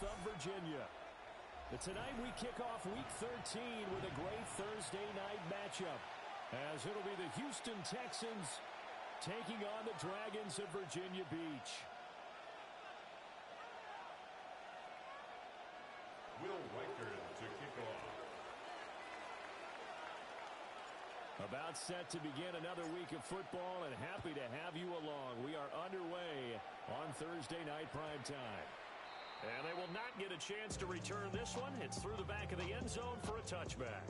south of Virginia. But tonight we kick off Week 13 with a great Thursday night matchup, as it'll be the Houston Texans taking on the Dragons of Virginia Beach. Will Reichard to kick off. About set to begin another week of football, and happy to have you along. We are underway on Thursday night primetime. And they will not get a chance to return this one. It's through the back of the end zone for a touchback.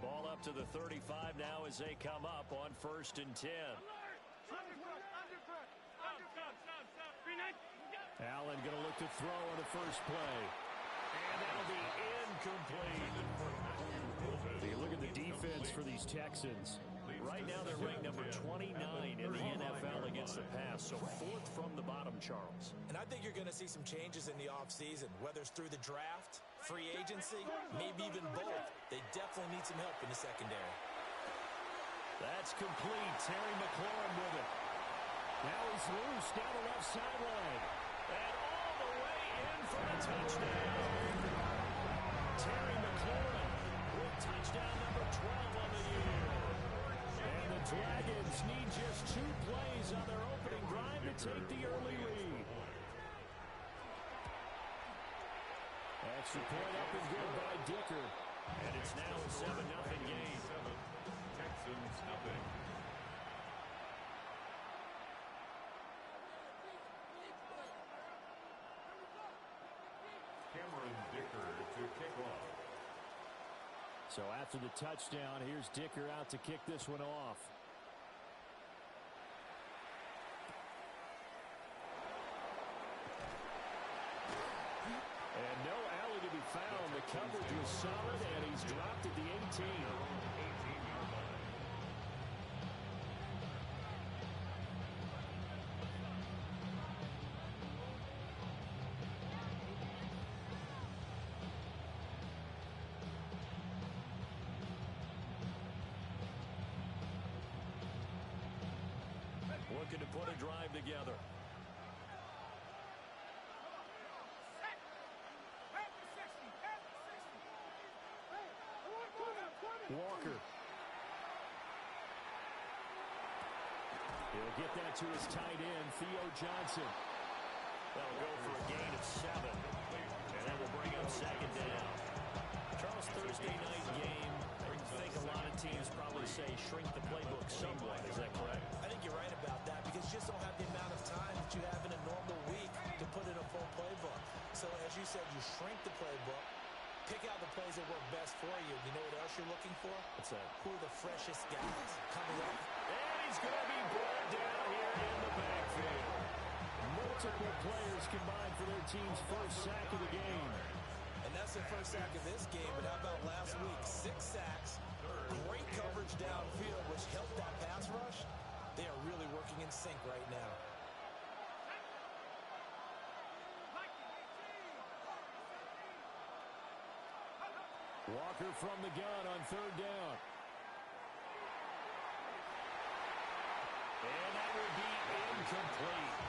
Ball up to the 35 now as they come up on 1st and 10. Allen going to look to throw on the first play. And that'll be incomplete. You look at the defense for these Texans. Right now they're ranked number 29 in the NFL against the pass, so 4th from the bottom, Charles. And I think you're going to see some changes in the offseason, whether it's through the draft, free agency, maybe even both. They definitely need some help in the secondary. That's complete. Terry McLaurin with it. Now he's loose down the left sideline. And all the way in for the touchdown. Terry McLaurin with touchdown number 12 on the year. And the Dragons need just 2 plays on their opening drive to take the early lead. Extra point up and good by Dicker. And it's now a 7-0 game. Texans nothing. Cameron Dicker to kick off. So after the touchdown, here's Dicker out to kick this one off. And no alley to be found. The coverage was solid, and he's dropped at the 18. 18-yard line. Looking to put a drive together. Walker. He'll get that to his tight end, Theo Johnson. That'll go for a gain of 7. And that will bring up 2nd down. Charles, Thursday night game. I think a lot of teams probably say shrink the playbook somewhat. Is that correct? I think you're right about that because you just don't have the amount of time that you have in a normal week to put in a full playbook. So as you said, you shrink the playbook, pick out the plays that work best for you. You know what else you're looking for? What's that? Who are the freshest guys coming up? And he's going to be brought down here in the backfield. Multiple players combined for their team's first sack of the game. And that's the first sack of this game, but how about last week? 6 sacks, great coverage downfield, which helped that pass rush. They are really working in sync right now. Walker from the gun on 3rd down. And that will be incomplete.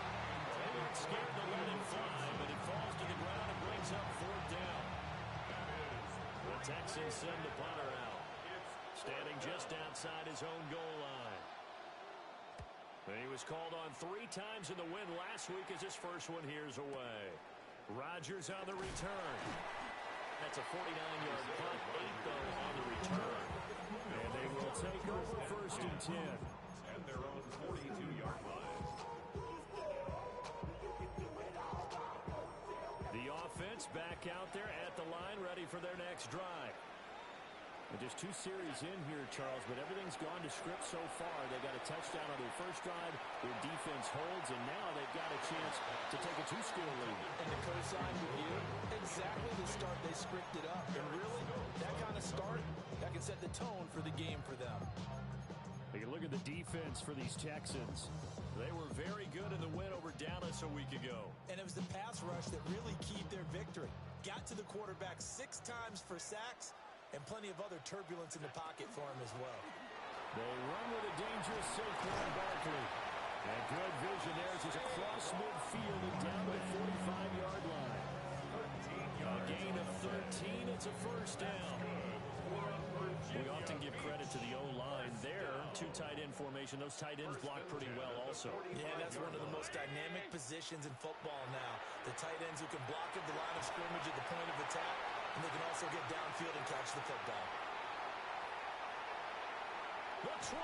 They weren't scared to let it fly, but it falls to the ground and brings up 4th down. The Texans send the punter out, standing just outside his own goal line. And he was called on 3 times in the win last week as his first one here's away. Rodgers on the return. That's a 49-yard punt, 8 though on the return. And they will take over 1st and 10. And their own 42-yard line. The offense back out there at the line, ready for their next drive. And just 2 series in here, Charles, but everything's gone to script so far. They got a touchdown on their first drive. Their defense holds, and now they've got a chance to take a 2-score lead. And the co-sign with you, exactly the start they scripted up. And really, that kind of start, that can set the tone for the game for them. Take a look at the defense for these Texans. They were very good in the win Dallas a week ago. And it was the pass rush that really keyed their victory. Got to the quarterback 6 times for sacks and plenty of other turbulence in the pocket for him as well. They run with a dangerous Saquon Barkley. And good vision there as he's across midfield and down to the 45-yard line. A gain of 13. It's a first down. We often give credit to the O-line there. 2 tight end formation. Those tight ends block pretty well also. Yeah, that's one of the most dynamic positions in football now. The tight ends who can block at the line of scrimmage at the point of attack, and they can also get downfield and catch the football. The 20.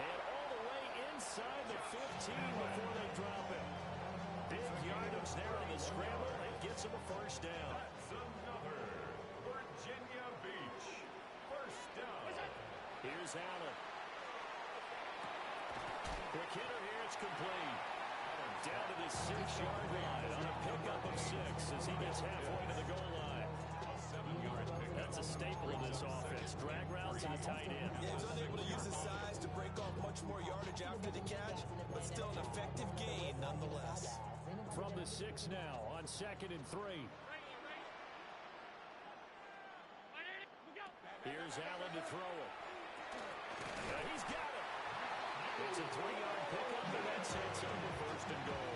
And all the way inside the 15 before they drop it. Big yardage there on the scramble. It gets him a first down. That's another Virginia Beach first down. Here's Allen. Quick hitter here. It's complete. Down to the 6-yard line on a pickup of 6 as he gets halfway to the goal line. A 7-yard pickup. That's a staple of this offense. Drag routes and a tight end. Yeah, he's unable to use his size to break off much more yardage after the catch, but still an effective gain nonetheless. From the 6 now on 2nd and 3. Here's Allen to throw it. And he's got it. It's a 3-yard pickup, and that sets him to first and goal.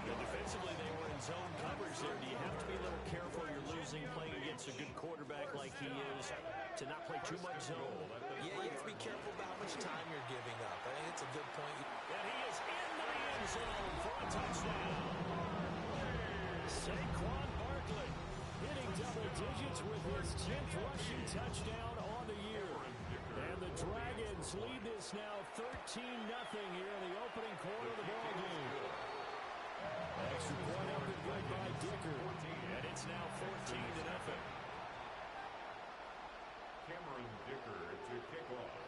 And defensively, they were in zone coverage there. Do you have to be a little careful you're losing playing against a good quarterback like he is to not play too much zone? Yeah, you have to be careful about how much time you're giving up. I think it's a good point. And he is into the end zone for a touchdown. Saquon Barkley hitting double digits with his 10th rushing touchdown on the year. And the Dragons lead this now 13-0 here in the opening quarter of the ball game. Extra point up and good by Dicker. And it's now 14-0. Cameron Dicker to kick off.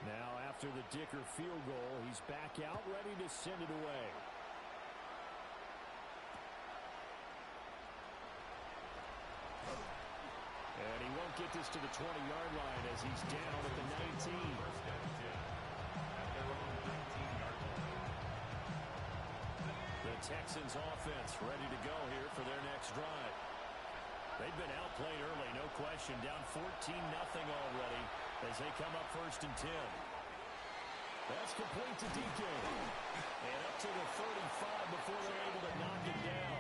Now after the Dicker field goal, he's back out ready to send it away. And he won't get this to the 20-yard line as he's down at the 19. First and 10 at their own 19-yard line. The Texans offense ready to go here for their next drive. They've been outplayed early, no question. Down 14-0 already as they come up first and 10. That's complete to DK. And up to the 35 before they're able to knock it down.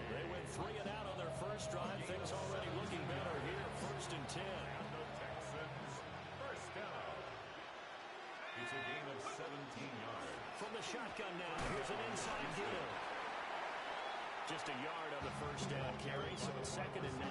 They went 3 and out on their first drive. Things already looking better here. First and 10. And the Texans first down. It's a gain of 17 yards. From the shotgun now, here's an inside deal. Just a yard on the first down carry, so it's 2nd and 9.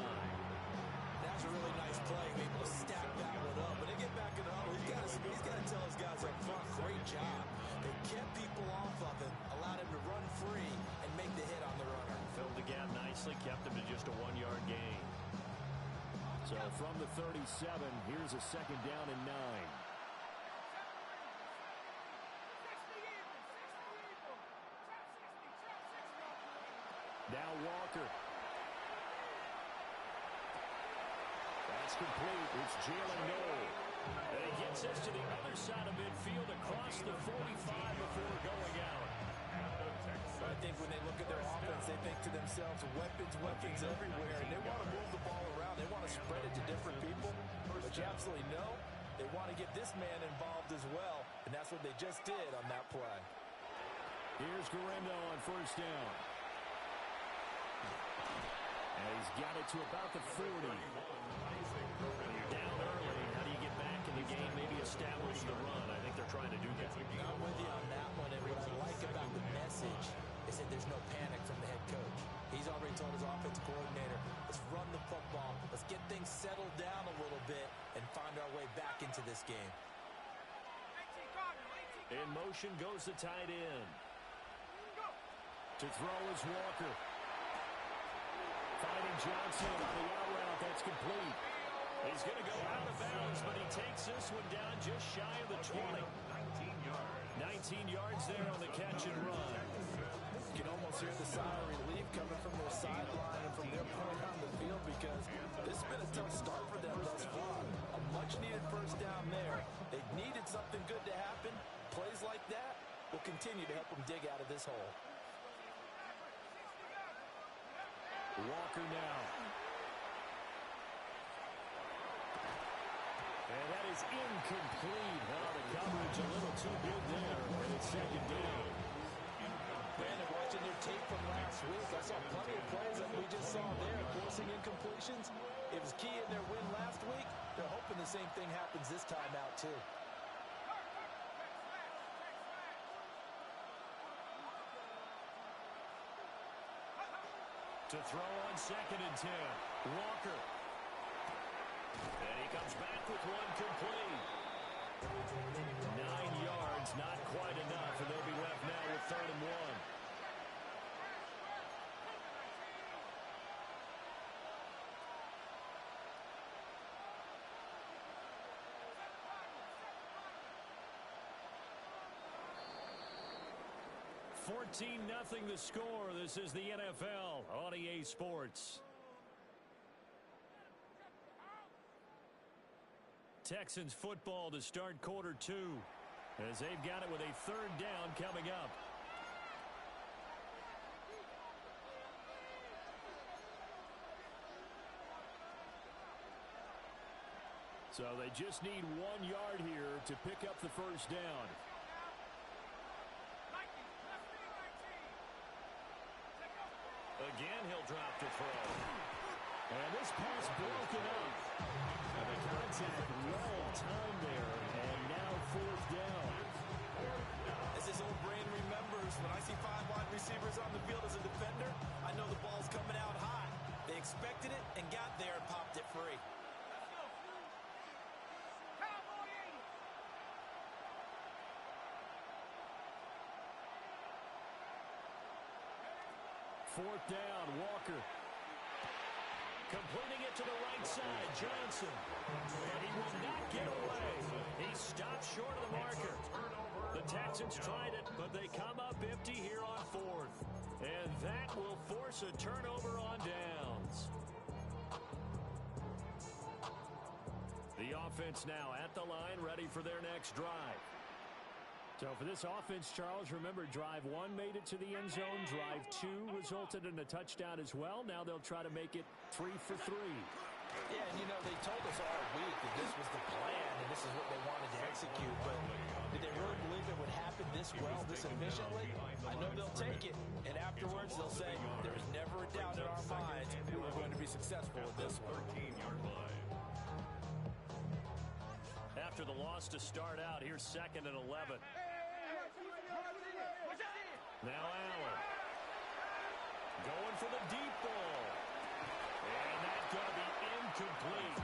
That's a really nice play, able to stack that one up. But to get back in the huddle, he's got to tell his guys up front, great job. They kept people off of him, allowed him to run free, and make the hit on the runner. Filled the gap nicely, kept him to just a 1-yard gain. So from the 37, here's a 2nd down and 9. Now Walker. That's complete. It's Jalen Noel. And he gets us to the other side of midfield across the 45 before going out. I think when they look at their offense, they think to themselves, weapons everywhere, and they want to move the ball around. They want to spread it to different people. But you absolutely know they want to get this man involved as well, and that's what they just did on that play. Here's Garendo on first down. And he's got it to about the 40. When you're down early, how do you get back in the game, maybe establish the run? I think they're trying to do that. I'm with you on that one, and what I like about the message is that there's no panic from the head coach. He's already told his offensive coordinator, let's run the football, let's get things settled down a little bit and find our way back into this game. In motion goes the tight end. To throw is Walker. Finding Johnson on the out route. That's complete. He's going to go out of bounds, but he takes this one down just shy of the 20. 19 yards. 19 yards there on the catch and run. You can almost hear the sigh of relief coming from their sideline and from their point on the field because this has been a tough start for them thus far. A much-needed first down there. They needed something good to happen. Plays like that will continue to help them dig out of this hole. Walker now. And that is incomplete. Well, the coverage a little too good there, and it's second down. Brandon, watching their tape from last week, I saw plenty of plays like we just saw there, forcing incompletions. It was key in their win last week. They're hoping the same thing happens this time out, too. To throw on 2nd and 10. Walker. And he comes back with one complete. 9 yards, not quite enough, and they'll be left now with 3rd and 1. $14-0 the score. This is the NFL on EA Sports. Texans football to start quarter 2 as they've got it with a 3rd down coming up. So they just need 1 yard here to pick up the 1st down. Again, he'll drop to throw. And this pass broken up. And the contact well timed there. And now 4th down. As his old brain remembers, when I see 5 wide receivers on the field as a defender, I know the ball's coming out high. They expected it and got there and popped it free. Fourth down, Walker. Completing it to the right side, Johnson. And he will not get away. He stopped short of the marker. The Texans tried it, but they come up empty here on 4th. And that will force a turnover on downs. The offense now at the line, ready for their next drive. So for this offense, Charles, remember, drive 1 made it to the end zone. Drive 2 resulted in a touchdown as well. Now they'll try to make it 3 for 3. Yeah, and you know, they told us all week that this was the plan and this is what they wanted to execute. But did they really believe it would happen this well, this efficiently? I know they'll take it, and afterwards they'll say, there was never a doubt in our minds we were going to be successful with this one. After the loss to start out, here's 2nd and 11. Now Allen. Going for the deep ball. And that's going to be incomplete.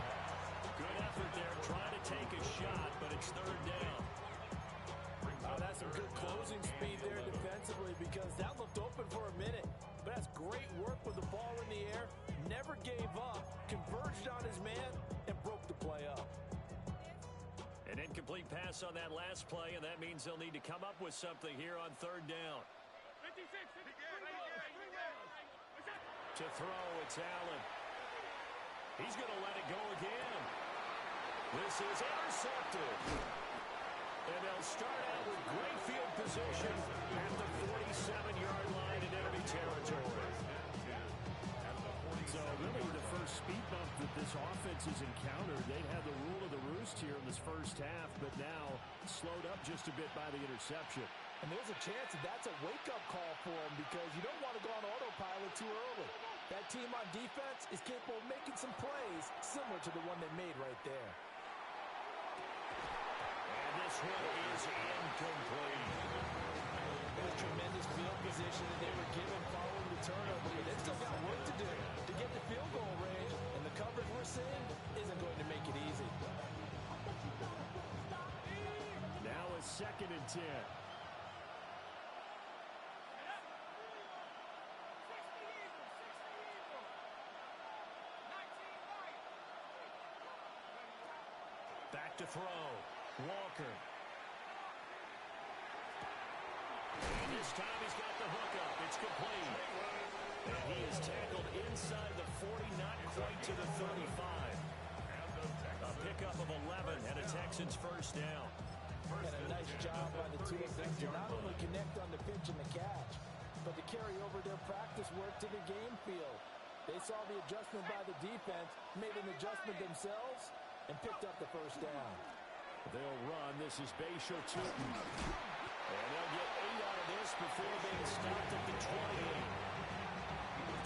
Good effort there trying to take a shot, but it's 3rd down. That's some good closing speed there defensively because that looked open for a minute. But that's great work with the ball in the air. Never gave up. Converged on his man and broke the play up. An incomplete pass on that last play, and that means they'll need to come up with something here on 3rd down. To throw, it's Allen. He's going to let it go again. This is intercepted. And they'll start out with great field position at the 47-yard line in enemy territory. So really the first speed bump that this offense has encountered. They'd had the rule of the roost here in this first half, but now slowed up just a bit by the interception. And there's a chance that that's a wake-up call for them because you don't want to go on autopilot too early. That team on defense is capable of making some plays similar to the one they made right there. And this one is incomplete. It was tremendous field position that they were given following the turnover, but they've still got work to do to get the field goal range, and the coverage we're seeing isn't going to make it easy. Now it's 2nd and 10. Back to throw. Walker. And this time he's got the hook up. It's complete. And he is tackled inside the 40, not quite to the 35. A pickup of 11 and a Texans 1st down. And a nice job by the two of them to not only carry over their practice work to the game field. They saw the adjustment by the defense, made an adjustment themselves, and picked up the first down. They'll run. This is Bayshaw Tootin. And they'll get 8 out of this before being stopped at the 28.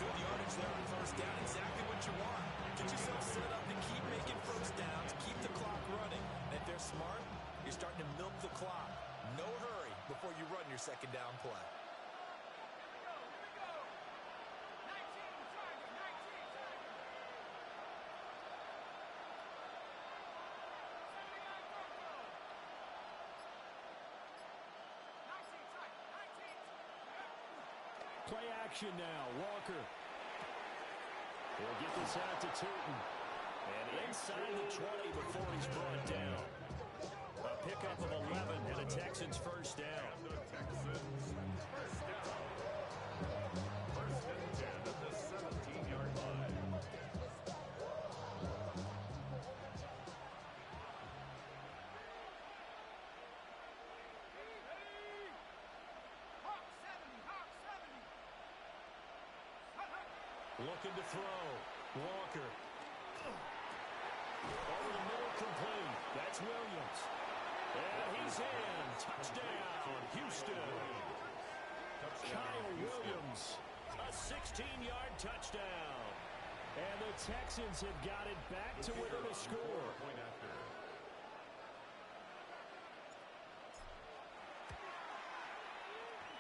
Good yardage there on first down. Exactly what you want. Get yourself set up to keep making first downs, keep the clock running. And if they're smart, you're starting to milk the clock. No hurry before you run your second down play. Play action now. Walker. We'll get this out to Tootin. And inside the 20 before he's brought down. A pickup of 11 and a Texans first down. The Texans first down. First and 10 at the 17-yard line. Looking to throw. Walker. Over the middle, complete. That's Williams. And he's in. Touchdown, Houston. Kyle Williams. A 16-yard touchdown. And the Texans have got it back to within a score.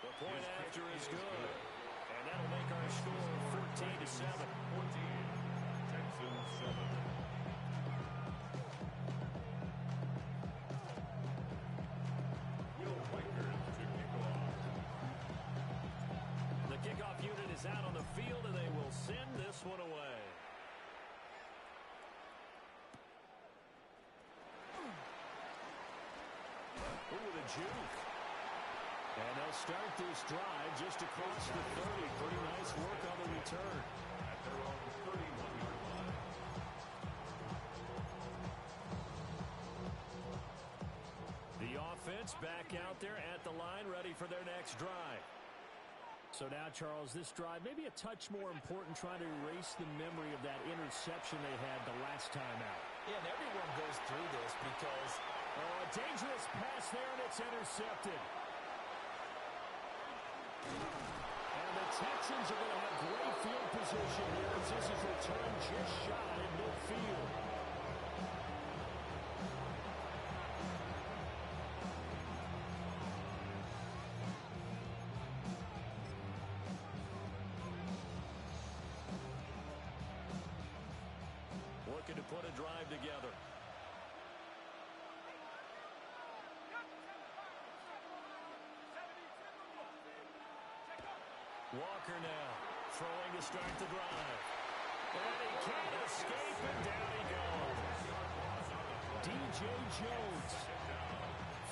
The point after is good. And that'll make our score 14-7. 14, Texans 7. Will Riker to kick off. The kickoff unit is out on the field, and they will send this one away. Ooh, the juke. And they'll start this drive just across the 30. Pretty nice work on the return. At their own 31-yard line. The offense back out there at the line, ready for their next drive. So now, Charles, this drive may be a touch more important, trying to erase the memory of that interception they had the last time out. Yeah, and everyone goes through this because... Oh, a dangerous pass there, and it's intercepted. And the Texans are going to have great field position here as this is returned just shy of midfield. Looking to put a drive together. Walker now, throwing to start the drive. And he can't escape, and down he goes. D.J. Jones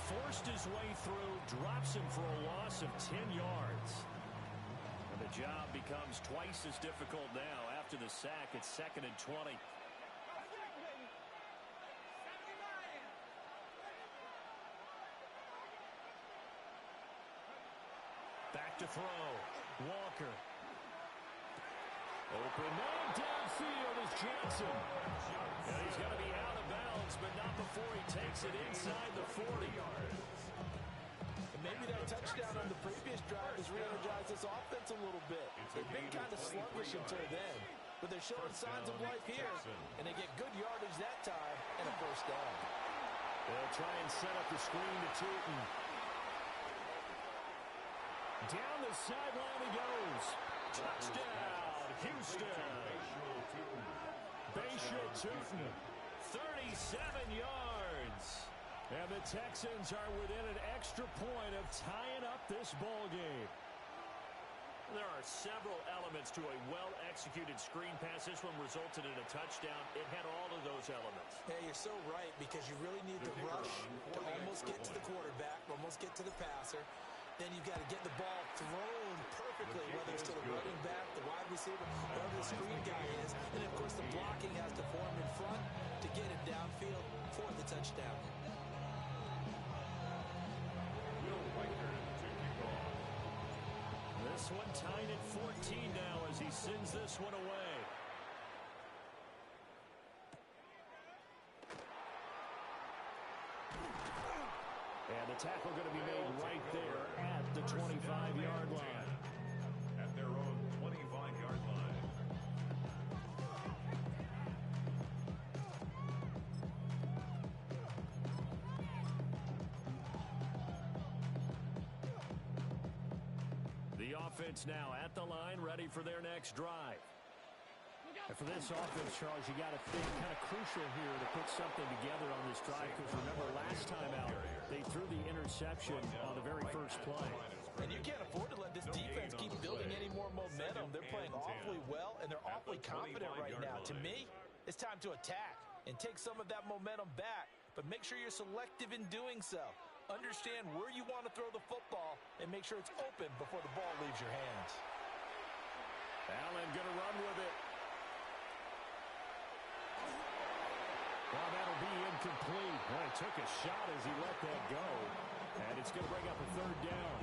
forced his way through, drops him for a loss of 10 yards. And the job becomes twice as difficult now. After the sack, it's 2nd and 20. Back to throw. Walker. Open man downfield is Johnson. And he's going to be out of bounds, but not before he takes it inside the 40. And maybe that touchdown on the previous drive has re-energized this offense a little bit. They've been kind of sluggish until then, but they're showing signs of life here, and they get good yardage that time and a first down. They'll try and set up the screen to Tootin. Down the sideline he goes. Touchdown, Houston. Bayshaw Tootin, 37 yards. And the Texans are within an extra point of tying up this ball game. There are several elements to a well-executed screen pass. This one resulted in a touchdown. It had all of those elements. Yeah, you're so right, because you really need to rush to almost get to the quarterback, almost get to the passer. Then you've got to get the ball thrown perfectly, whether it's to the running back, the wide receiver, whoever the screen guy is. And, of course, the blocking has to form in front to get it downfield for the touchdown. This this one tied at 14 now as he sends this one away. And the tackle going to be made right there at the 25-yard line. At their own 25-yard line. The offense now at the line, ready for their next drive. And for this offense, Charles, you got to think kind of crucial here to put something together on this drive, because remember last time out, they threw the interception on the very first play. And you can't afford to let this defense keep building any more momentum. They're playing awfully well, and they're awfully confident right now. To me, it's time to attack and take some of that momentum back, but make sure you're selective in doing so. Understand where you want to throw the football and make sure it's open before the ball leaves your hands. Allen going to run with it. Well, that'll be incomplete. Well, he took a shot as he let that go, and it's going to bring up a third down.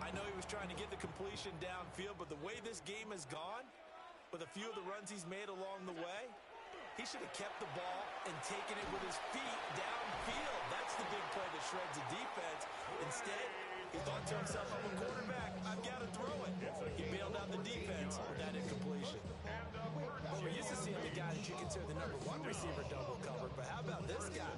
I know he was trying to get the completion downfield, but the way this game has gone, with a few of the runs he's made along the way, he should have kept the ball and taken it with his feet downfield. That's the big play that shreds the defense. Instead, he thought to himself, I'm a quarterback, I've got to throw it. He bailed out the defense with that incompletion. Well, we're used to seeing the guy that you consider the number one receiver double covered, but how about this guy?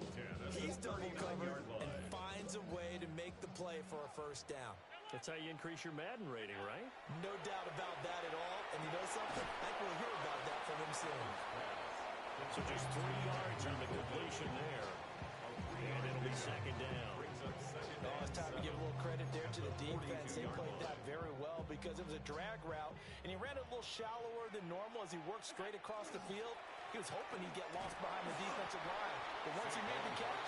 He's double covered and finds a way to make the play for a first down. That's how you increase your Madden rating, right? No doubt about that at all. And you know something? I think we'll hear about that from him soon. So just 3 yards on the completion there. And it'll be second down. Oh, it's time to give a little credit there to the defense. They played that very well because it was a drag route, and he ran it a little shallower than normal as he worked straight across the field. He was hoping he'd get lost behind the defensive line, but once he made the catch,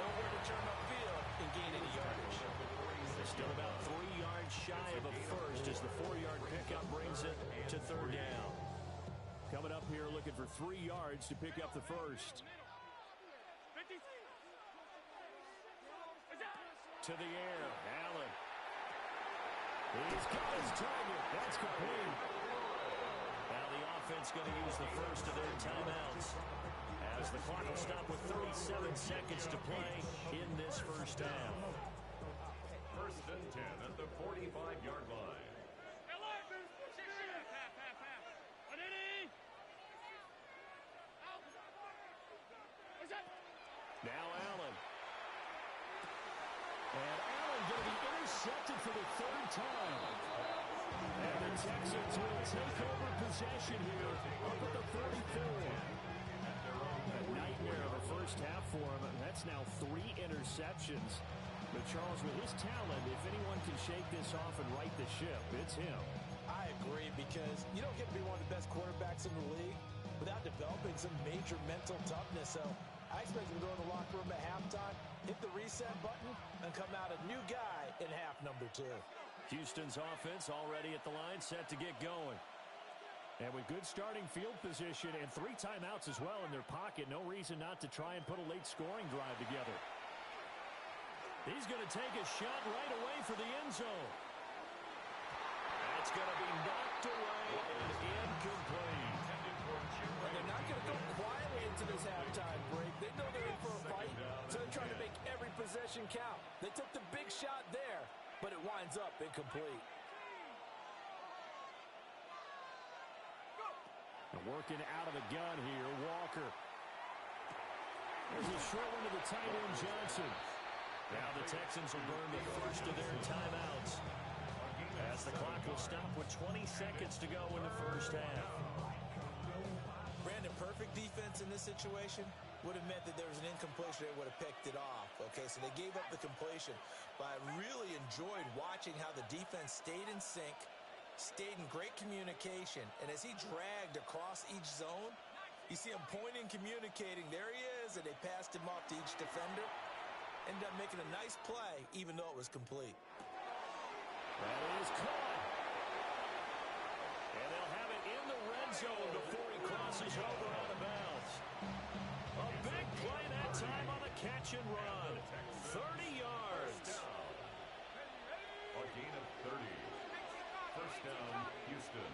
nowhere to turn upfield and gain any yardage. They're still about 3 yards shy of a first as the 4-yard pickup brings it to third down. Coming up here looking for 3 yards to pick up the first. To the air, Allen. He's got his target. That's complete. Now the offense going to use the first of their timeouts as the clock will stop with 37 seconds to play in this first half. First and 10 at the 45-yard line. Now Allen. And Allen going to be intercepted for the third time. And the Texans will take over possession here up at the 34. A nightmare of a first half for him. That's now 3 interceptions. But Charles, with his talent, if anyone can shake this off and right the ship, it's him. I agree, because you don't get to be one of the best quarterbacks in the league without developing some major mental toughness. So I expect him to go in the locker room at halftime, hit the reset button, and come out a new guy in half number 2. Houston's offense already at the line, set to get going. And with good starting field position and 3 timeouts as well in their pocket, no reason not to try and put a late scoring drive together. He's going to take a shot right away for the end zone. That's going to be knocked away and incomplete. And they're not going to go quietly into this halftime break. They know they're in for a fight, so they're trying to make every possession count. They took the big shot there, but it winds up incomplete. And working out of the gun here, Walker. There's a short one to the tight end, Johnson. Now the Texans will burn the first of their timeouts as the clock will stop with 20 seconds to go in the first half. Brandon, perfect defense in this situation would have meant that there was an incompletion. They would have picked it off. Okay, so they gave up the completion. But I really enjoyed watching how the defense stayed in sync, stayed in great communication. And as he dragged across each zone, you see him pointing, communicating. There he is, and they passed him off to each defender. Ended up making a nice play, even though it was complete. That is caught. And they'll have it in the red zone before he crosses over out of bounds. A big play that time on the catch and run. 30 yards. A gain of 30. First down, Houston.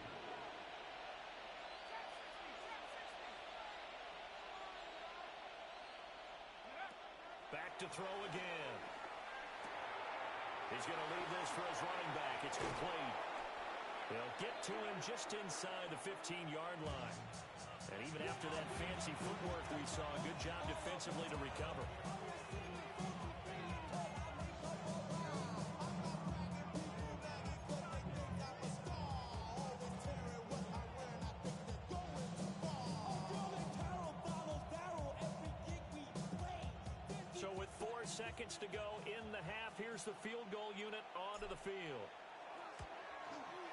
Back to throw again. He's going to leave this for his running back. It's complete. They'll get to him just inside the 15-yard line. And even after that fancy footwork we saw, a good job defensively to recover. So with 4 seconds to go in the half, here's the field goal unit onto the field.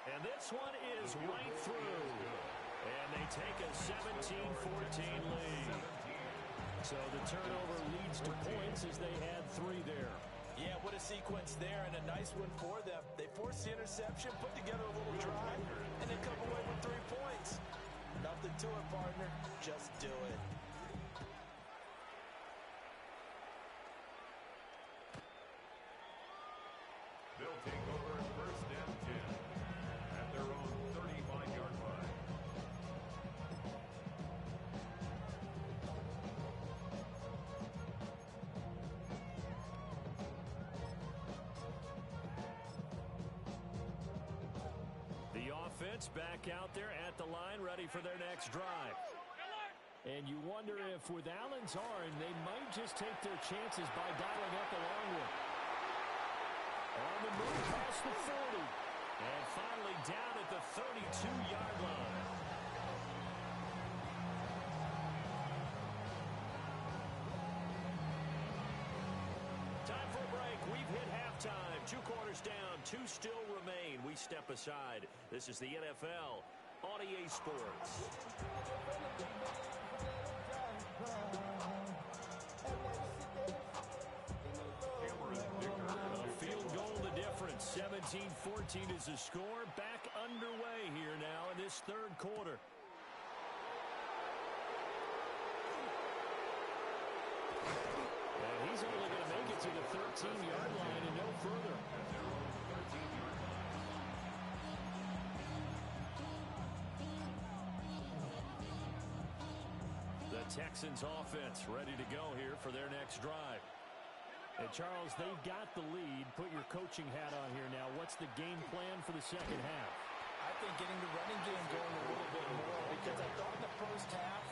And this one is right through. And they take a 17-14 lead. So the turnover leads to points as they had 3 there. Yeah, what a sequence there, and a nice one for them. They forced the interception, put together a little drive, and they come away with 3 points. Nothing to it, partner. Just do it. They'll take over first and 10 at their own 35-yard line. The offense back out there at the line, ready for their next drive. And you wonder if with Allen's arm, they might just take their chances by dialing up the long one. On the move past the 40. And finally down at the 32-yard line. Time for a break. We've hit halftime. 2 quarters down. 2 still remain. We step aside. This is the NFL on EA Sports. A field goal the difference. 17-14 is the score. Back underway here now in this 3rd quarter. And he's only going to make it to the 13-yard line and no further. The Texans offense ready to go here for their next drive. And Charles, they've got the lead. Put your coaching hat on here now. What's the game plan for the second half? I think getting the running game going a little bit more, because I thought in the first half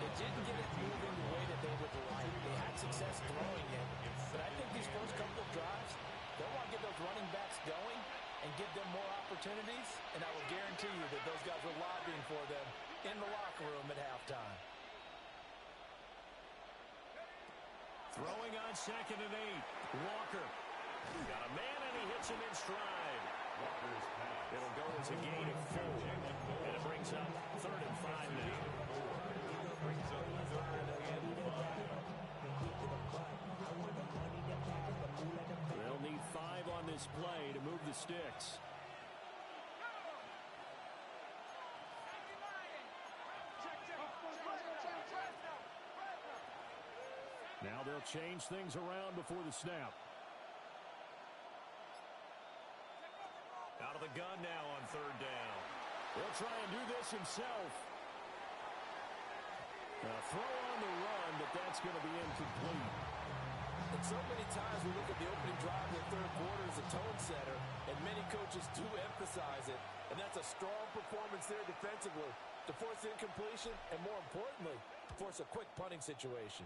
they didn't get it moving the way that they would like. They had success throwing it, but I think these first couple of drives, they'll want to get those running backs going and give them more opportunities, and I will guarantee you that those guys were lobbying for them in the locker room at halftime. Throwing on 2nd and 8. Walker. Got a man, and he hits him in stride. It'll go as a gain of 4. And it brings up 3rd and 5 now. They'll need 5 on this play to move the sticks. Now they'll change things around before the snap. Out of the gun now on 3rd down. He'll try and do this himself. A throw on the run, but that's going to be incomplete. And so many times we look at the opening drive of the 3rd quarter as a tone setter, and many coaches do emphasize it. And that's a strong performance there defensively to force incompletion and, more importantly, force a quick punting situation.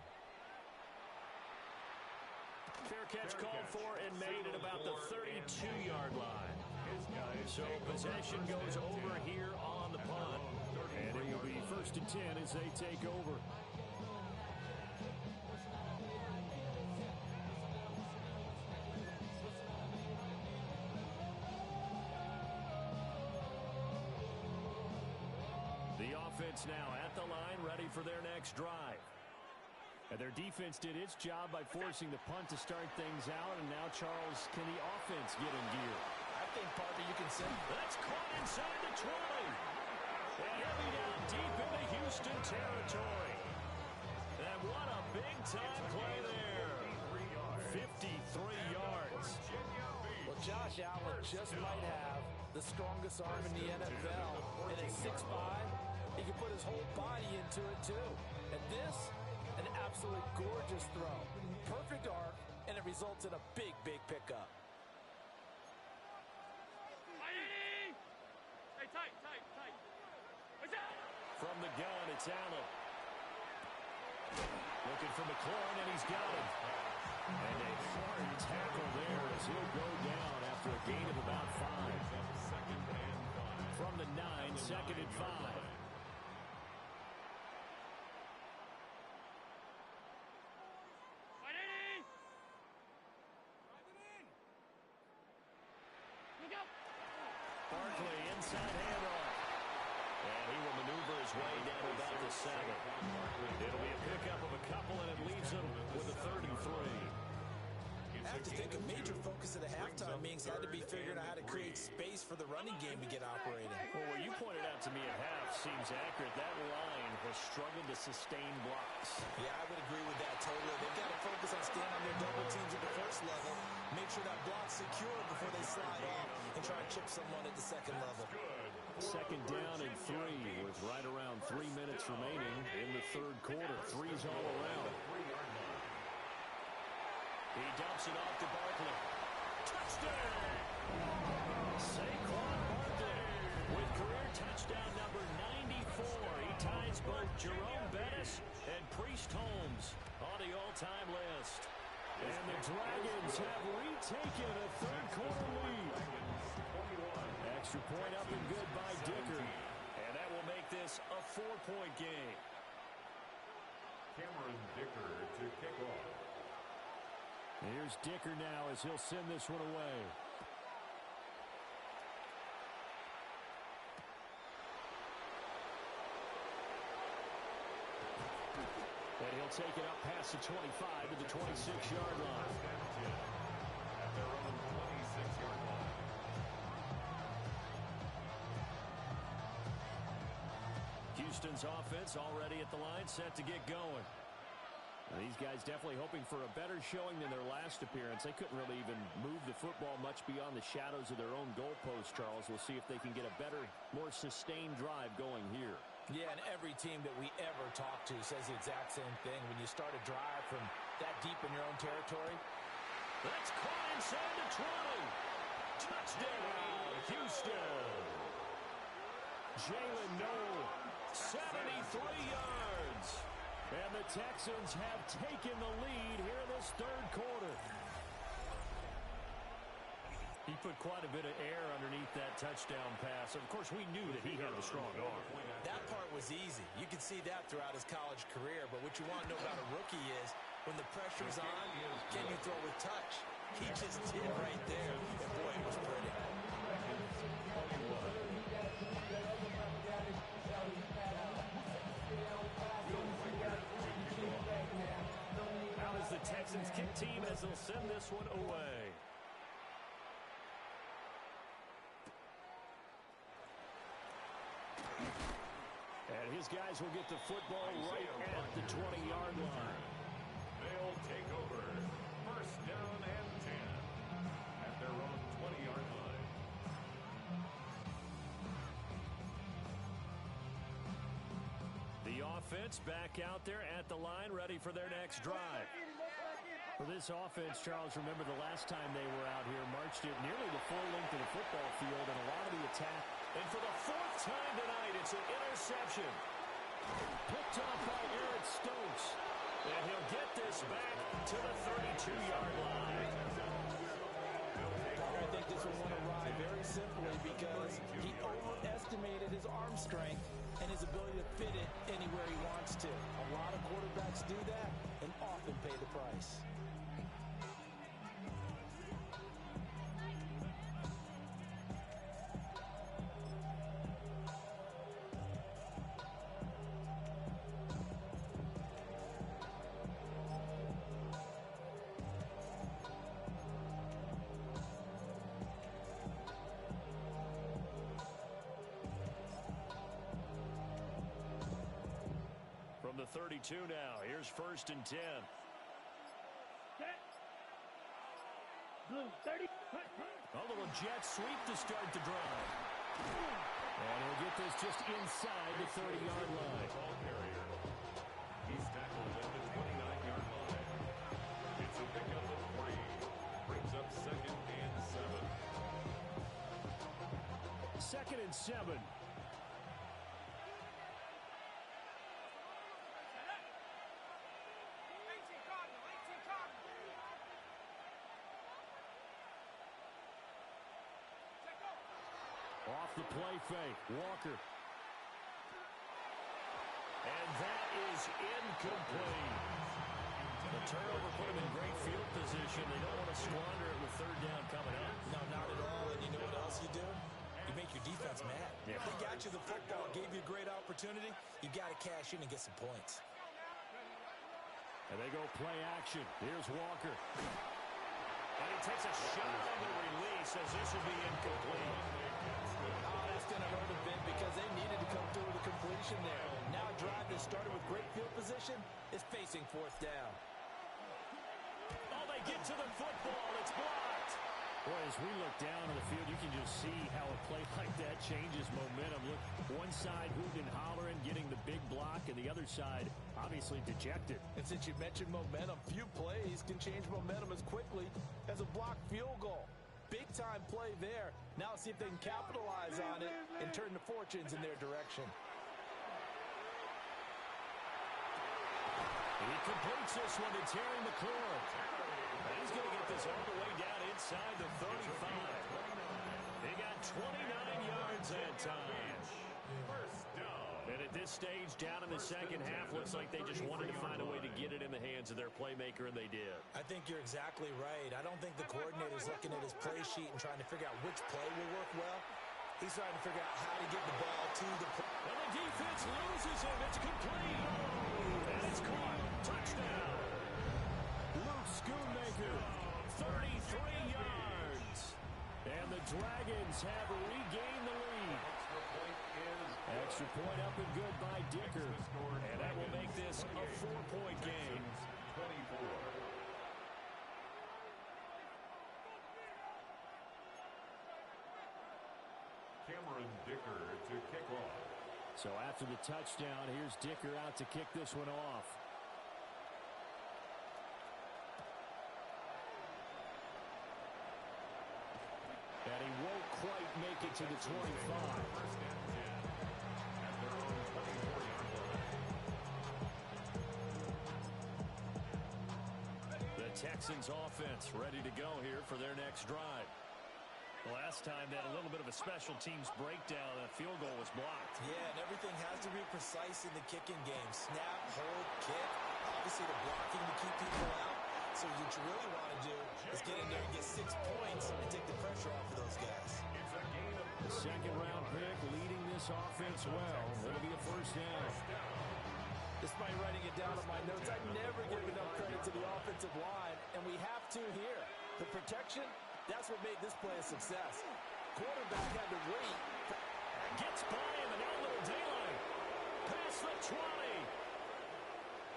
Fair catch called for and made at about the 32-yard line. So possession goes over here on the punt. And it will be 1st and 10 as they take over. The offense now at the line, ready for their next drive. And their defense did its job by forcing the punt to start things out. And now, Charles, can the offense get in gear? I think, partner, you can say that's caught inside the 20. And heavy down deep into Houston territory. And what a big-time play there. 53 yards. Well, Josh Allen just might have the strongest arm in the NFL. And at 6'5", he can put his whole body into it, too. And this, an absolutely gorgeous throw. Perfect arc, and it results in a big, big pickup. From the gun, it's Allen. Looking for McLaurin, and he's got him. And a hard tackle there as he'll go down after a gain of about 5. From the 9, 2nd and 5. Barkley inside handoff. And he will maneuver his way down to about the 7. It'll be a pickup of a couple, and it leaves him with a 3rd and 3. I have to think a major focus at the halftime meetings had to be figuring out how to create space for the running game to get operating. Well, what you pointed out to me at half seems accurate. That line has struggled to sustain blocks. Yeah, I would agree with that totally. They've got to focus on staying on their double teams at the first level, make sure that block's secure before they slide off, and try and chip someone at the 2nd level. 2nd down and 3 with right around 3 minutes remaining in the 3rd quarter. 3's all around. He dumps it off to Barkley. Touchdown! Saquon Barkley with career touchdown number 94. He ties both Jerome Bettis and Priest Holmes on the all-time list. And the Dragons have retaken a 3rd quarter lead. Extra point up and good by Dicker. And that will make this a 4-point game. Cameron Dicker to kick off. Here's Dicker now as he'll send this one away. And he'll take it up past the 25 to the 26-yard line. At their own 26-yard line. Houston's offense already at the line, set to get going. These guys definitely hoping for a better showing than their last appearance. They couldn't really even move the football much beyond the shadows of their own goalpost, Charles. We'll see if they can get a better, more sustained drive going here. Yeah, and every team that we ever talk to says the exact same thing. When you start a drive from that deep in your own territory, that's caught inside the 20. Touchdown, Houston. Jalen Noel, 73 yards. And the Texans have taken the lead here in this 3rd quarter. He put quite a bit of air underneath that touchdown pass. Of course, we knew that he had the strong arm. That part was easy. You could see that throughout his college career. But what you want to know about a rookie is when the pressure's on, can you throw with touch? He just did right there. And boy, it was pretty. Out is the Texans kick team as they'll send this one away. And his guys will get the football right at the 20-yard line. They'll take over. 1st down and 10 at their own 20-yard line. The offense back out there at the line, ready for their next drive. For this offense, Charles, remember the last time they were out here, marched it nearly the full length of the football field, and a lot of the attack. And for the 4th time tonight, it's an interception. Picked off by Eric Stokes. And he'll get this back to the 32-yard line. I think this will want to ride very simply because he overestimated his arm strength and his ability to fit it anywhere he wants to. A lot of quarterbacks do that and often pay the price. From the 32 now, here's 1st and 10. Blue, 30. On jet sweep to start the drive. And he'll get this just inside the 30-yard line. Ball carrier. He's tackled at the 29-yard line. It's a pickup of 3. Brings up 2nd and 7. 2nd and 7. Off the play fake, Walker. And that is incomplete. The turnover put him in great field position. They don't want to squander it with 3rd down coming up. No, not at all. And you know what else you do? You make your defense mad. Yeah. They got you the football, gave you a great opportunity. You got to cash in and get some points. And they go play action. Here's Walker. And he takes a shot on the release as this will be incomplete. Oh, that's going to hurt a bit because they needed to come through with a completion there. Now a drive that started with great field position is facing 4th down. Oh, they get to the football. It's blocked. Boy, as we look down on the field, you can just see how a play like that changes momentum. Look, one side hooting and hollering, getting the big block, and the other side obviously dejected. And since you mentioned momentum, few plays can change momentum as quickly as a blocked field goal. Big-time play there. Now see if they can capitalize on it and turn the fortunes in their direction. He completes this one to Terry McLaurin. And he's going to get this all the way down inside the 35. They got 29 yards that time. First down. And at this stage, down in the second half, looks like they just wanted to find a way to get it in the hands of their playmaker, and they did. I think you're exactly right. I don't think the coordinator's looking at his play sheet and trying to figure out which play will work well. He's trying to figure out how to get the ball to the play. And the defense loses him. It's complete. And it's caught. Touchdown. Luke Schoonmaker, 33 yards. And the Dragons have regained the lead. Extra point up and good by Dicker. And that will make this a 4-point game. 24. Cameron Dicker to kick off. So after the touchdown, here's Dicker out to kick this one off. And he won't quite make it to the 25. First and 10 at their own 24-yard line. The Texans offense ready to go here for their next drive. Last time they had a little bit of a special teams breakdown. A field goal was blocked. Yeah, and everything has to be precise in the kicking game. Snap, hold, kick. Obviously the blocking to keep people out. So what you really want to do is get in there and get 6 points and take the pressure off of those guys. It's a gain of The second-round pick leading this offense well. It'll be a first down. Despite writing it down on my notes, I never give enough credit to the offensive line, and we have to here. The protection, that's what made this play a success. Quarterback had to wait. Gets by him, and now a little daylight. Past the 20.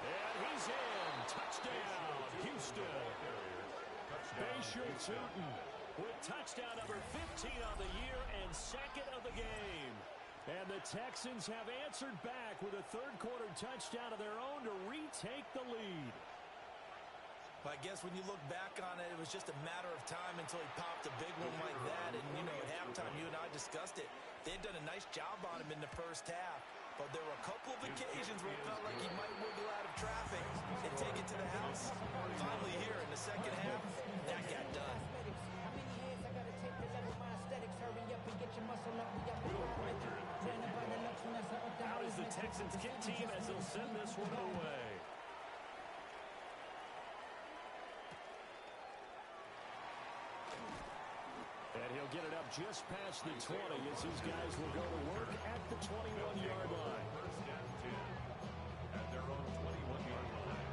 And he's in. Touchdown, Houston. Bayshore Tootin with touchdown number 15 on the year and 2nd of the game. And the Texans have answered back with a third-quarter touchdown of their own to retake the lead. I guess when you look back on it, it was just a matter of time until he popped a big one like that. And, you know, at halftime, you and I discussed it. They'd done a nice job on him in the first half. But there were a couple of occasions where it felt like he might wiggle out of traffic and take it to the house. Finally here in the second half, that got done. How does the Texans kick team as they'll send this one away? And he'll get it up just past the 20 as these guys will go to work at the 21-yard line. First and 10 at their own 21-yard line.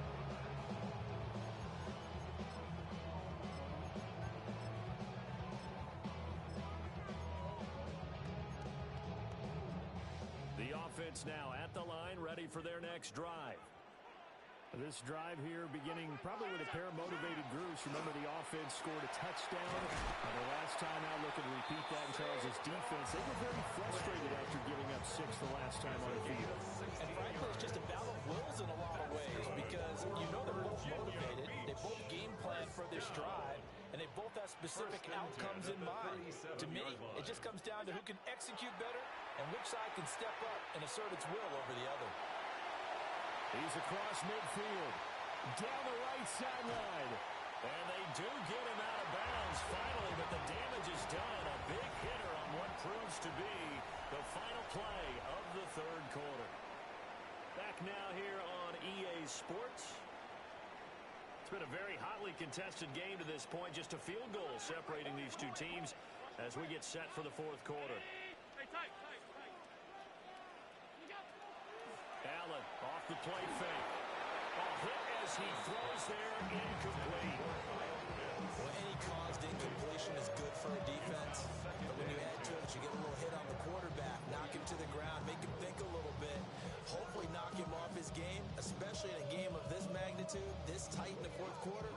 The offense now at the line, ready for their next drive. This drive here beginning probably with a pair of motivated groups. Remember, the offense scored a touchdown. The last time out, looking to repeat that in Charles' defense. They were very frustrated after giving up 6 the last time on the field. And frankly, it's just a battle of wills in a lot of ways because you know they're both motivated. They both game plan for this drive, and they both have specific outcomes in mind. To me, it just comes down to who can execute better and which side can step up and assert its will over the other. He's across midfield, down the right sideline. And they do get him out of bounds finally, but the damage is done. A big hitter on what proves to be the final play of the third quarter. Back now here on EA Sports. It's been a very hotly contested game to this point. Just a field goal separating these two teams as we get set for the fourth quarter. Allen off the play fake. A hit as he throws there, incomplete. Well, any caused incompletion is good for a defense. But when you add to it, you get a little hit on the quarterback, knock him to the ground, make him think a little bit, hopefully knock him off his game, especially in a game of this magnitude, this tight in the fourth quarter.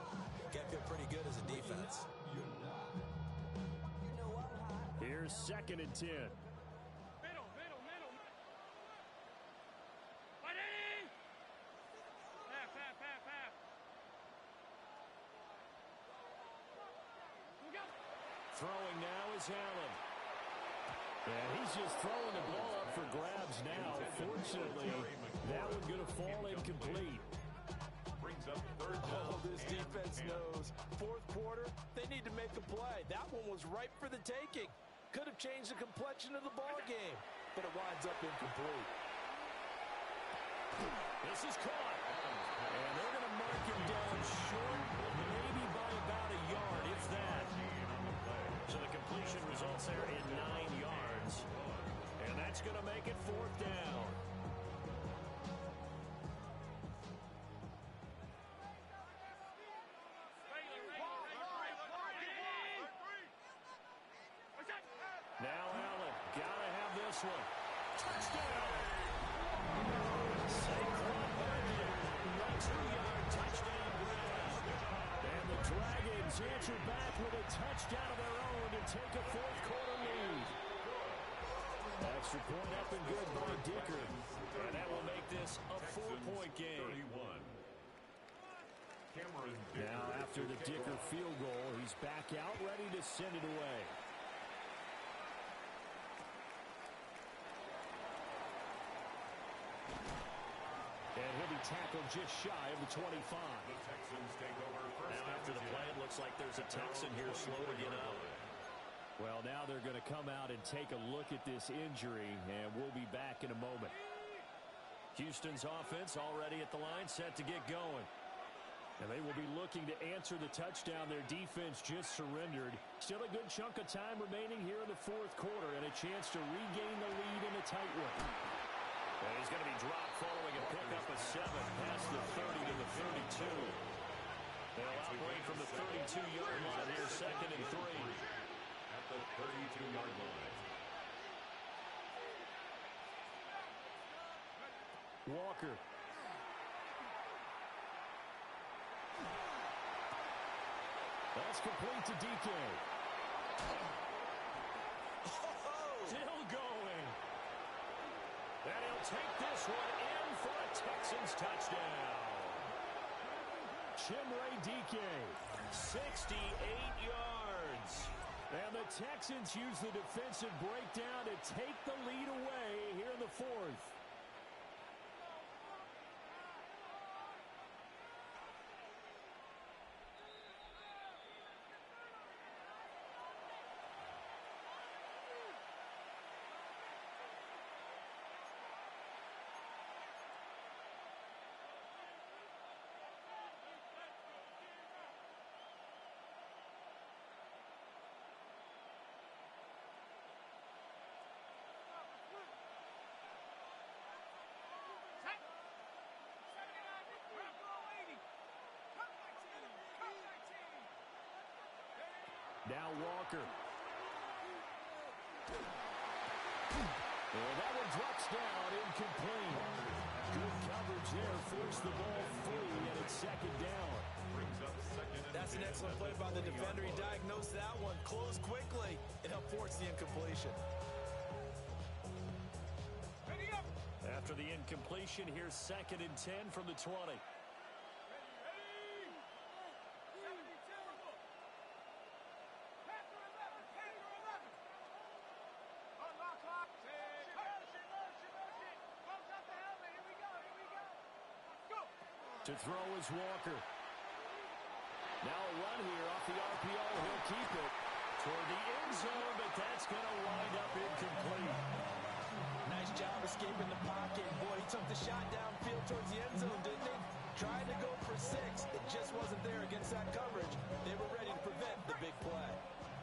Can feel pretty good as a defense. Here's 2nd and 10. Throwing now is Allen. And he's just throwing the ball up for grabs now. Fortunately, that one going to fall incomplete. Brings up third down. Oh, this defense knows. Fourth quarter, they need to make a play. That one was ripe for the taking. Could have changed the complexion of the ball game, but it winds up incomplete. This is caught. And they're going to mark him down short, maybe by about a yard, if that. So the completion results there in 9 yards. And that's going to make it 4th down. Now Allen, gotta have this one. Touchdown! Saquon Barkley, a 2-yard touchdown grab. And the Dragons answer back with a touchdown of their own to take a fourth quarter lead. Extra point up and good by Dicker. And that will make this a 4-point game. Now after the Dicker field goal, he's back out ready to send it away. And he'll be tackled just shy of the 25. The Texans take over first. Now after the play, it looks like there's a Texan here slow to get out. Well, now they're going to come out and take a look at this injury, and we'll be back in a moment. Houston's offense already at the line, set to get going. And they will be looking to answer the touchdown. Their defense just surrendered. Still a good chunk of time remaining here in the fourth quarter, and a chance to regain the lead in a tight one. And he's going to be dropped following a pickup of 7 past the 30 to the 32. They'll operate from the 32-yard line here, 2nd and 3. At the 32-yard line. Walker. That's complete to DK. Still going. And he'll take this one in for a Texans touchdown. Chimere DK. 68 yards. And the Texans use the defensive breakdown to take the lead away here in the fourth. Now Walker. And that one drops down incomplete. Good coverage there. Forced the ball free, and it's second down. Brings up second and That's an 10 excellent play by the defender. He diagnosed that one, closed quickly, and helped force the incompletion. After the incompletion, here's second and 10 from the 20. To throw is Walker. Now a run here off the RPO. He'll keep it toward the end zone, but that's going to wind up incomplete. Nice job escaping the pocket. Boy, he took the shot downfield towards the end zone, didn't he? Trying to go for 6. It just wasn't there against that coverage. They were ready to prevent the big play.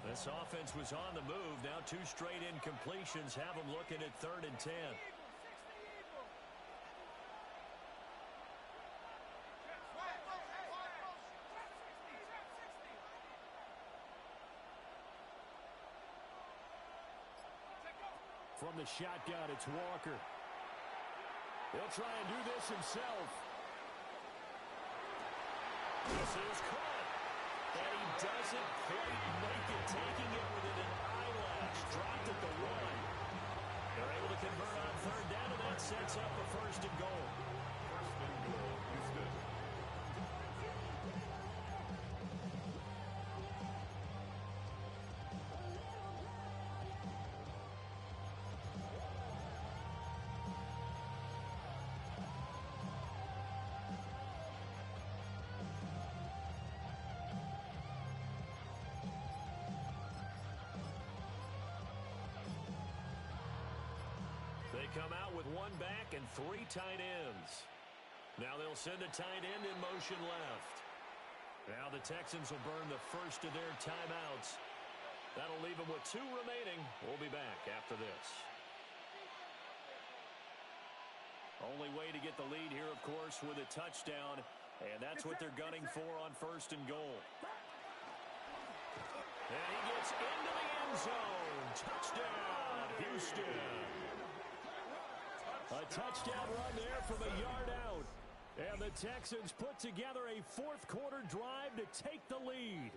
This offense was on the move. Now 2 straight incompletions have them looking at 3rd and 10. From the shotgun, it's Walker. He'll try and do this himself. This is caught. And he doesn't quite make it, taking it within an eyelash. Dropped at the 1. They're able to convert on 3rd down, and that sets up a 1st and goal. 1st and goal, Houston. They come out with 1 back and 3 tight ends. Now they'll send a tight end in motion left. Now the Texans will burn the first of their timeouts. That'll leave them with 2 remaining. We'll be back after this. Only way to get the lead here, of course, with a touchdown. And that's what they're gunning for on 1st and goal. And he gets into the end zone. Touchdown, Houston. A touchdown run there from a yard out. And the Texans put together a 4th quarter drive to take the lead.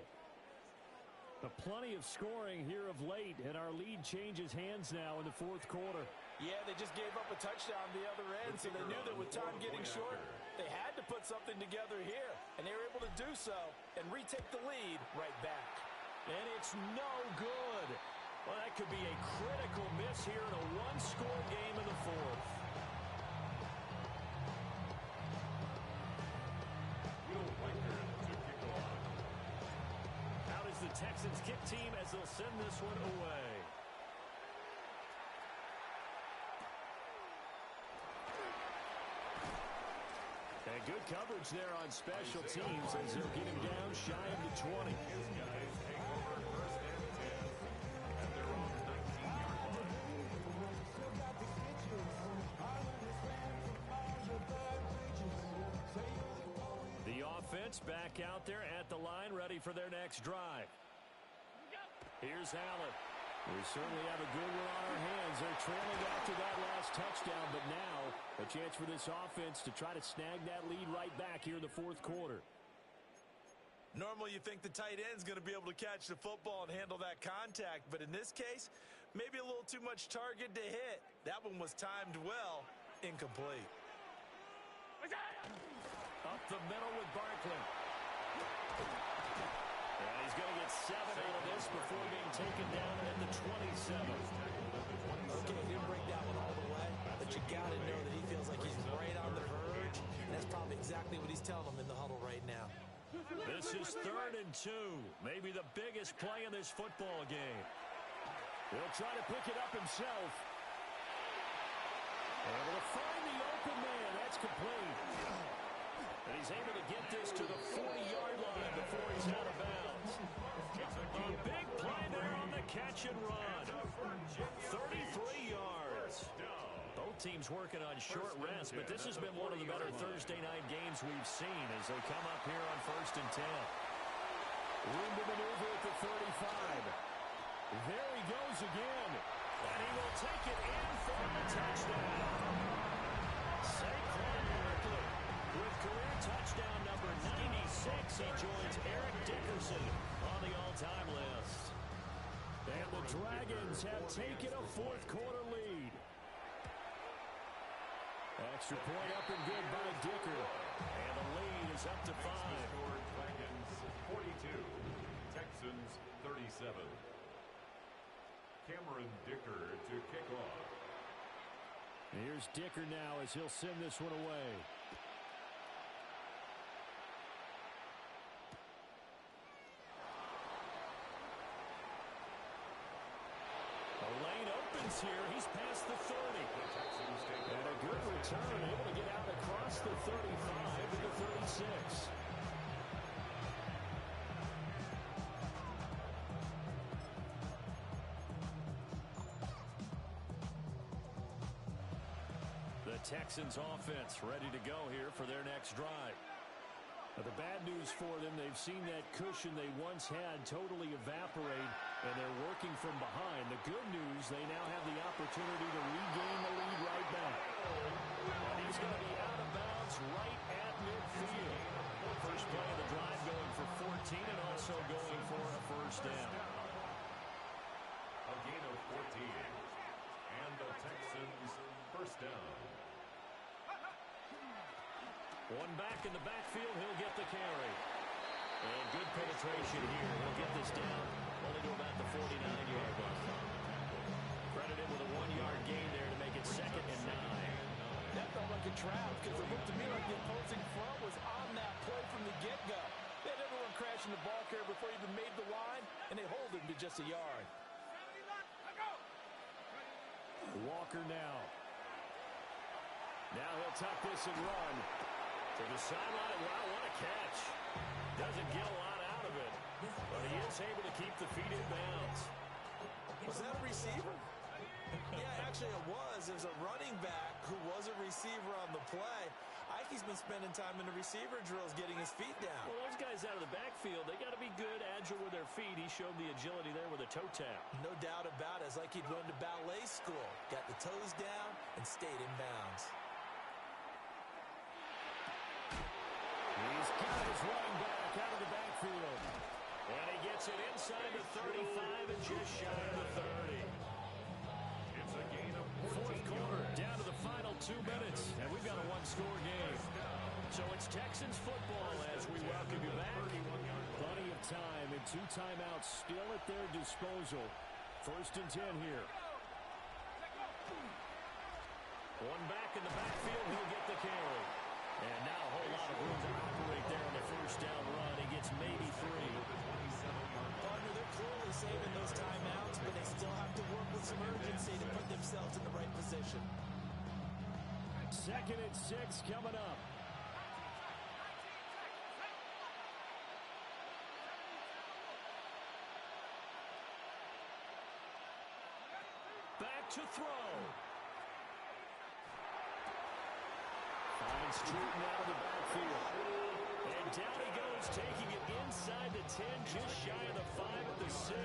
Plenty of scoring here of late, and our lead changes hands now in the 4th quarter. Yeah, they just gave up a touchdown the other end, so they knew that with time getting short, they had to put something together here. And they were able to do so and retake the lead right back. And it's no good. Well, that could be a critical miss here in a 1-score game in the 4th. Out is the Texans kick team as they'll send this one away. And good coverage there on special teams as they'll get him down shy of the 20. His guys take over 1st and 10 at their own 19-yard line. The offense back out there at the line, ready for their next drive. Here's Allen. We certainly have a good one on our hands. They're trailing after that last touchdown, but now a chance for this offense to try to snag that lead right back here in the 4th quarter. Normally you think the tight end's going to be able to catch the football and handle that contact, but in this case, maybe a little too much target to hit. That one was timed well, incomplete. Up the middle with Barkley. And he's going to get 7 out of this before being taken down at the 27. Okay, he didn't break that one all the way, but you got to know that he feels like he's right on the verge, and that's probably exactly what he's telling them in the huddle right now. This is 3rd and 2. Maybe the biggest play in this football game. He'll try to pick it up himself. Able to find the open man. That's complete. And he's able to get this to the 40-yard line before he's out of bounds. A big play there on the catch and run. 33 yards. Both teams working on short rest, but this has been one of the better Thursday night games we've seen as they come up here on 1st and 10. Room to maneuver at the 35. There he goes again. And he will take it in for the touchdown. Saquon Barkley with career touchdown number 96. He joins Eric Dickerson on the all-time list. And the Dragons have taken a fourth-quarter lead. Extra point up and good by Dicker. And the lead is up to 5. Dragons 42, Texans 37. Cameron Dicker to kick off. Here's Dicker now as he'll send this one away. The lane opens here. He's past the 30. And a good return, able to get out across the 35 to the 36. The Texans offense ready to go here for their next drive. Now, the bad news for them, they've seen that cushion they once had totally evaporate, and they're working from behind. The good news, they now have the opportunity to regain the lead right back. And he's going to be out of bounds right at midfield. First play of the drive going for 14 and also going for a first down. A gain of 14. And the Texans first down. One back in the backfield, he'll get the carry. And good penetration here. He'll get this down only to about the 49-yard line. Credited with a 1-yard gain there to make it 2nd and 9. That felt like a trap because it looked to me like the opposing front was on that play from the get-go. They had everyone crashing the ball carrier before he even made the line, and they hold him to just a yard. Walker now. Now he'll tuck this and run. To the sideline. Wow, what a catch. Doesn't get a lot out of it, but he is able to keep the feet in bounds. Was that a receiver? Yeah, actually it was. It was a running back who was a receiver on the play. Ike's been spending time in the receiver drills getting his feet down. Well, those guys out of the backfield, they got to be good, agile with their feet. He showed the agility there with a toe tap. No doubt about it. It's like he'd run to ballet school. Got the toes down and stayed in bounds. He's got his running back out of the backfield. And he gets it inside the 35 and just shy of the 30. It's a gain of 14 Fourth quarter, yards. down to the final 2 minutes, and we've got a one-score game. So it's Texans football as we welcome you back. Plenty of time and 2 timeouts still at their disposal. 1st and 10 here. One back in the backfield, he'll get the carry. And now a whole lot of room to operate there on the first down run. He gets maybe 3. Partner, they're clearly saving those timeouts, but they still have to work with some urgency to put themselves in the right position. 2nd and 6 coming up. Back to throw. Finds Drayton out of the backfield. And down he goes, taking it inside the 10, just shy of the 5 at the 6.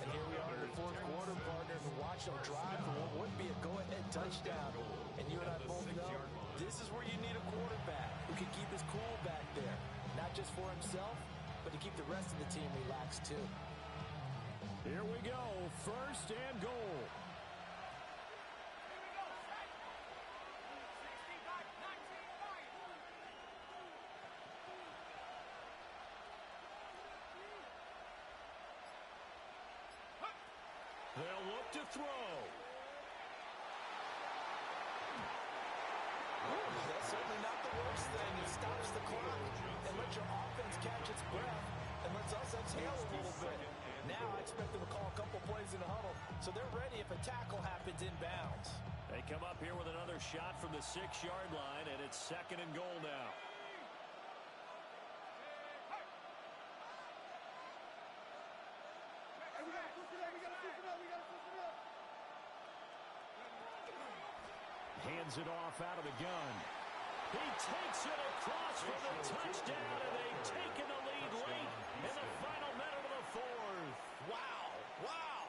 And here we are in the 4th quarter, partner, and watch them drive for what would be a go-ahead touchdown. And you and I both know this is where you need a quarterback who can keep his cool back there. Not just for himself, but to keep the rest of the team relaxed too. Here we go, 1st and goal. They'll look to throw. That's certainly not the worst thing. It stops the clock and lets your offense catch its breath and lets us exhale a little bit. Now I expect them to call a couple plays in the huddle, so they're ready if a tackle happens inbounds. They come up here with another shot from the 6-yard line, and it's 2nd and goal now. Hands it off out of the gun. He takes it across for the touchdown, and they've taken the lead late in the final minute of the 4th. Wow, wow.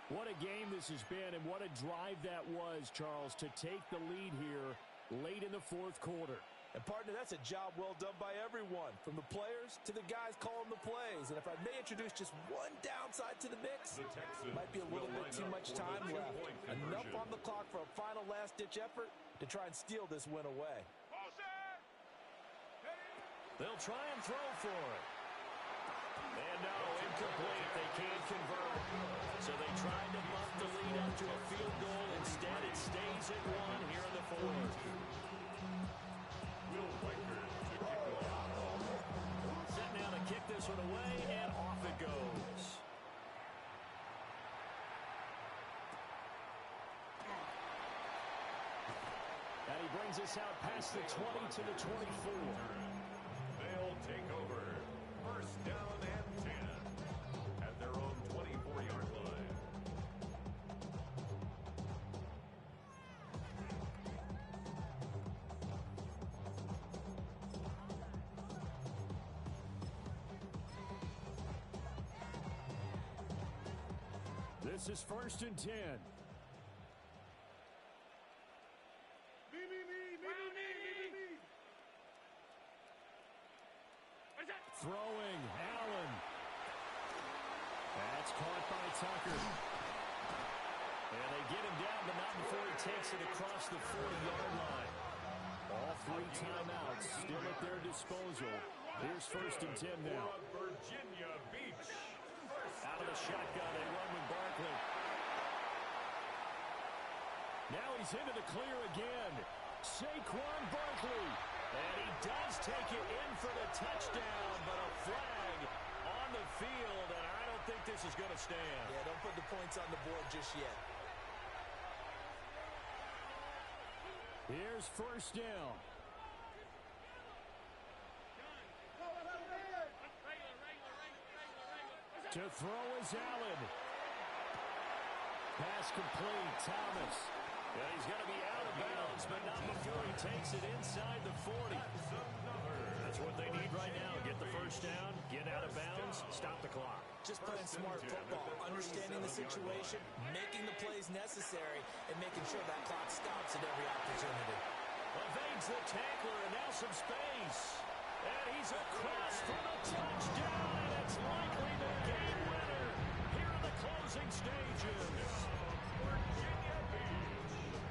What a game this has been, and what a drive that was, Charles, to take the lead here late in the fourth quarter. And, partner, that's a job well done by everyone, from the players to the guys calling the plays. And if I may introduce just one downside to the mix, might be a little bit too much time left. Enough on the clock for a final last-ditch effort to try and steal this win away. They'll try and throw for it. And no, incomplete. They can't convert. So they tried to muff the lead up to a field goal. Instead, it stays at one here in the fourth. Set now to kick this one away, and off it goes. And he brings us out past the 20 to the 24. They'll take over. First down and 10 at their own 24-yard line. This is first and 10. Throwing, Allen. That's caught by Tucker. And they get him down, but not before he takes it across the 40-yard line. All three timeouts still at their disposal. Here's first and 10 now. Virginia Beach. Out of the shotgun, they run with Barkley. Now he's into the clear again. Saquon Barkley. And he does take it in for the touchdown, but a flag on the field, and I don't think this is going to stand. Yeah, don't put the points on the board just yet. Here's first down. To throw is Allen. Pass complete, Thomas. Yeah, he's going to be out of bounds, but not before he takes it inside the 40. That's what they need right now. Get the first down, get out of bounds, stop the clock. Just playing smart football, understanding the situation, making the plays necessary, and making sure that clock stops at every opportunity. Evades the tackler, and now some space. And he's across for the touchdown, and it's likely the game winner here in the closing stages.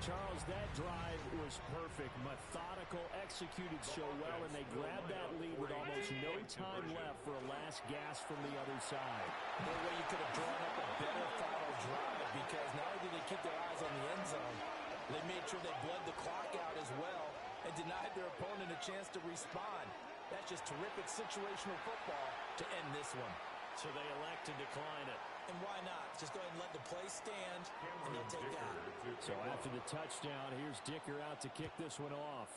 Charles, that drive was perfect, methodical, executed so well, and they grabbed that lead with almost no time left for a last gasp from the other side. No way you could have drawn up a better final drive, because not only did they keep their eyes on the end zone, they made sure they bled the clock out as well and denied their opponent a chance to respond. That's just terrific situational football to end this one. So they elect to decline it. And why not? Just go ahead and let the play stand, and they'll take that. So after the touchdown, here's Dicker out to kick this one off.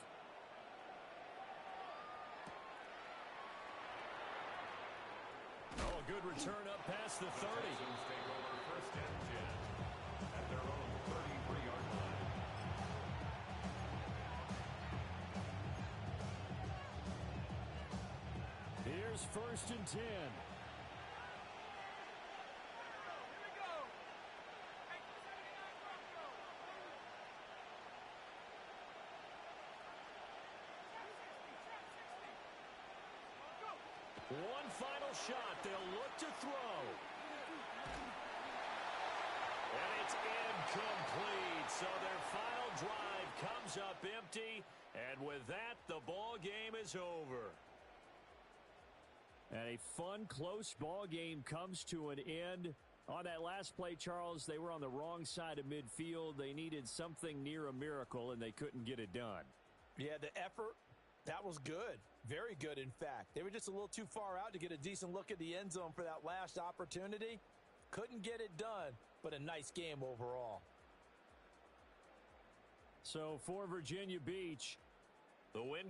Oh, a good return up past the 30. Texans take over first and 10 at their own 33-yard line. Here's first and 10. One final shot. They'll look to throw. And it's incomplete. So their final drive comes up empty. And with that, the ball game is over. And a fun, close ball game comes to an end. On that last play, Charles, they were on the wrong side of midfield. They needed something near a miracle, and they couldn't get it done. Yeah, the effort, that was good. Very good, in fact. They were just a little too far out to get a decent look at the end zone for that last opportunity. Couldn't get it done, but a nice game overall. So for Virginia Beach, the win